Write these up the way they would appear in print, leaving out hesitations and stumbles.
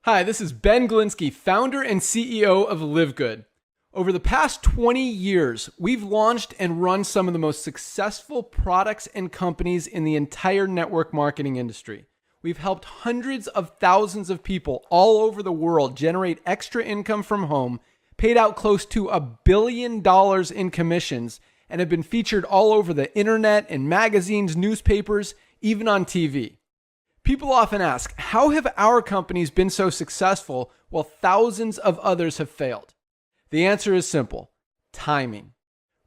Hi, this is Ben Glinsky, founder and CEO of LiveGood. Over the past 20 years, we've launched and run some of the most successful products and companies in the entire network marketing industry. We've helped hundreds of thousands of people all over the world generate extra income from home, paid out close to $1 billion in commissions, and have been featured all over the internet and magazines, newspapers, even on TV. People often ask, how have our companies been so successful while thousands of others have failed? The answer is simple: timing.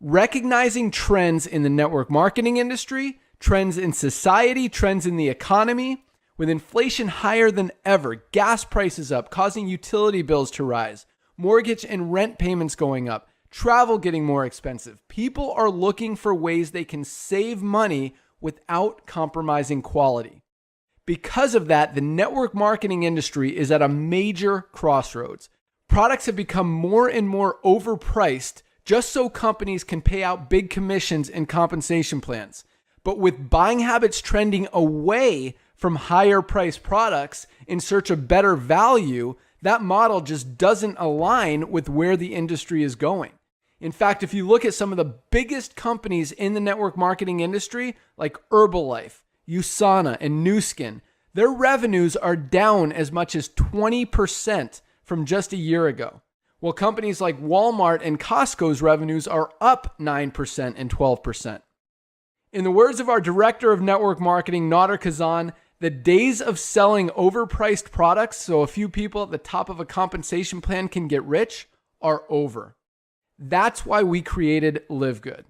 Recognizing trends in the network marketing industry, trends in society, trends in the economy. With inflation higher than ever, gas prices up, causing utility bills to rise, mortgage and rent payments going up, travel getting more expensive. People are looking for ways they can save money without compromising quality. Because of that, the network marketing industry is at a major crossroads. Products have become more and more overpriced just so companies can pay out big commissions and compensation plans. But with buying habits trending away from higher priced products in search of better value, that model just doesn't align with where the industry is going. In fact, if you look at some of the biggest companies in the network marketing industry, like Herbalife, USANA, and Nu Skin, their revenues are down as much as 20% from just a year ago, while companies like Walmart and Costco's revenues are up 9% and 12%. In the words of our director of network marketing, Nader Kazan, the days of selling overpriced products so a few people at the top of a compensation plan can get rich are over. That's why we created LiveGood.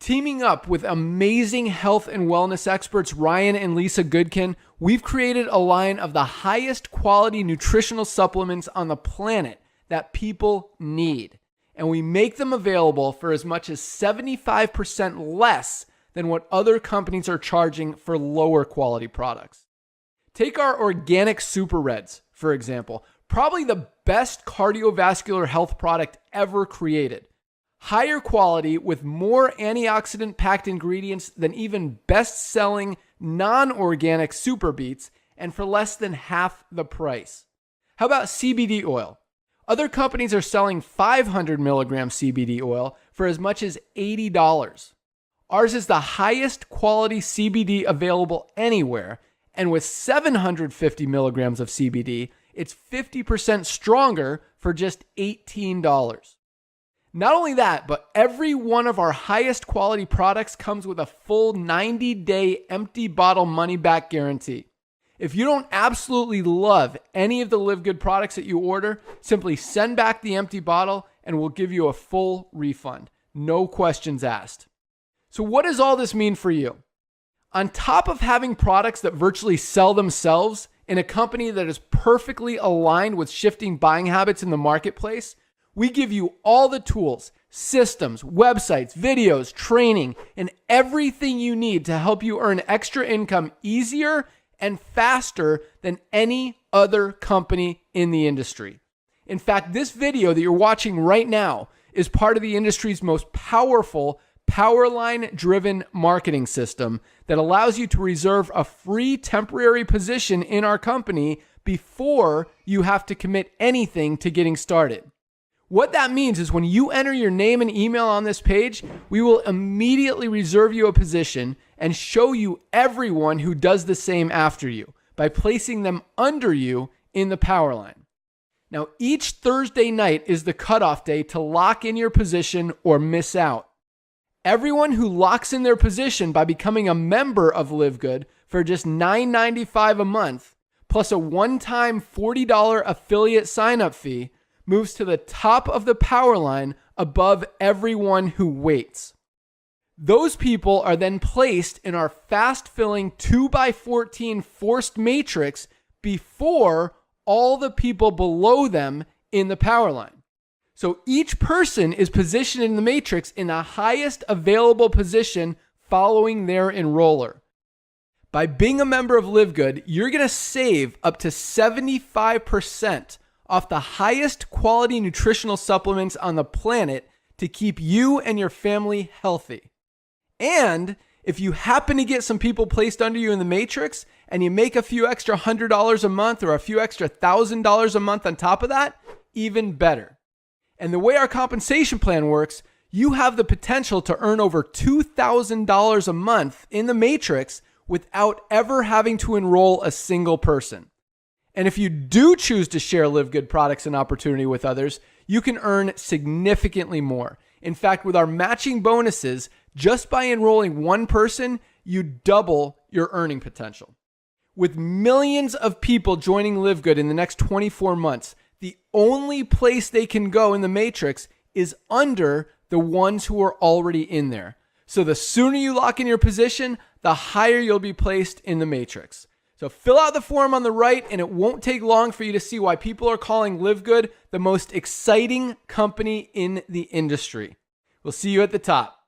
Teaming up with amazing health and wellness experts Ryan and Lisa Goodkin, we've created a line of the highest quality nutritional supplements on the planet that people need. And we make them available for as much as 75% less than what other companies are charging for lower quality products. Take our organic Super Reds, for example, probably the best cardiovascular health product ever created. Higher quality with more antioxidant-packed ingredients than even best-selling non-organic Super Beets, and for less than half the price. How about CBD oil? Other companies are selling 500 milligram CBD oil for as much as $80. Ours is the highest quality CBD available anywhere, and with 750 milligrams of CBD, it's 50% stronger for just $18. Not only that, but every one of our highest quality products comes with a full 90-day empty bottle money-back guarantee. If you don't absolutely love any of the LiveGood products that you order, simply send back the empty bottle and we'll give you a full refund. No questions asked. So what does all this mean for you? On top of having products that virtually sell themselves in a company that is perfectly aligned with shifting buying habits in the marketplace, we give you all the tools, systems, websites, videos, training, and everything you need to help you earn extra income easier and faster than any other company in the industry. In fact, this video that you're watching right now is part of the industry's most powerful Powerline-driven marketing system that allows you to reserve a free temporary position in our company before you have to commit anything to getting started. What that means is when you enter your name and email on this page, we will immediately reserve you a position and show you everyone who does the same after you by placing them under you in the power line. Now, each Thursday night is the cutoff day to lock in your position or miss out. Everyone who locks in their position by becoming a member of LiveGood for just $9.95 a month, plus a one-time $40 affiliate sign-up fee, moves to the top of the power line above everyone who waits. Those people are then placed in our fast-filling 2x14 forced matrix before all the people below them in the power line. So each person is positioned in the matrix in the highest available position following their enroller. By being a member of LiveGood, you're going to save up to 75% off the highest quality nutritional supplements on the planet to keep you and your family healthy. And if you happen to get some people placed under you in the matrix and you make a few extra $100 a month or a few extra $1,000 a month on top of that, even better. And the way our compensation plan works, you have the potential to earn over $2,000 a month in the matrix without ever having to enroll a single person. And if you do choose to share LiveGood products and opportunity with others, you can earn significantly more. In fact, with our matching bonuses, just by enrolling one person, you double your earning potential. With millions of people joining LiveGood in the next 24 months, the only place they can go in the matrix is under the ones who are already in there. So the sooner you lock in your position, the higher you'll be placed in the matrix. So fill out the form on the right, and it won't take long for you to see why people are calling LiveGood the most exciting company in the industry. We'll see you at the top.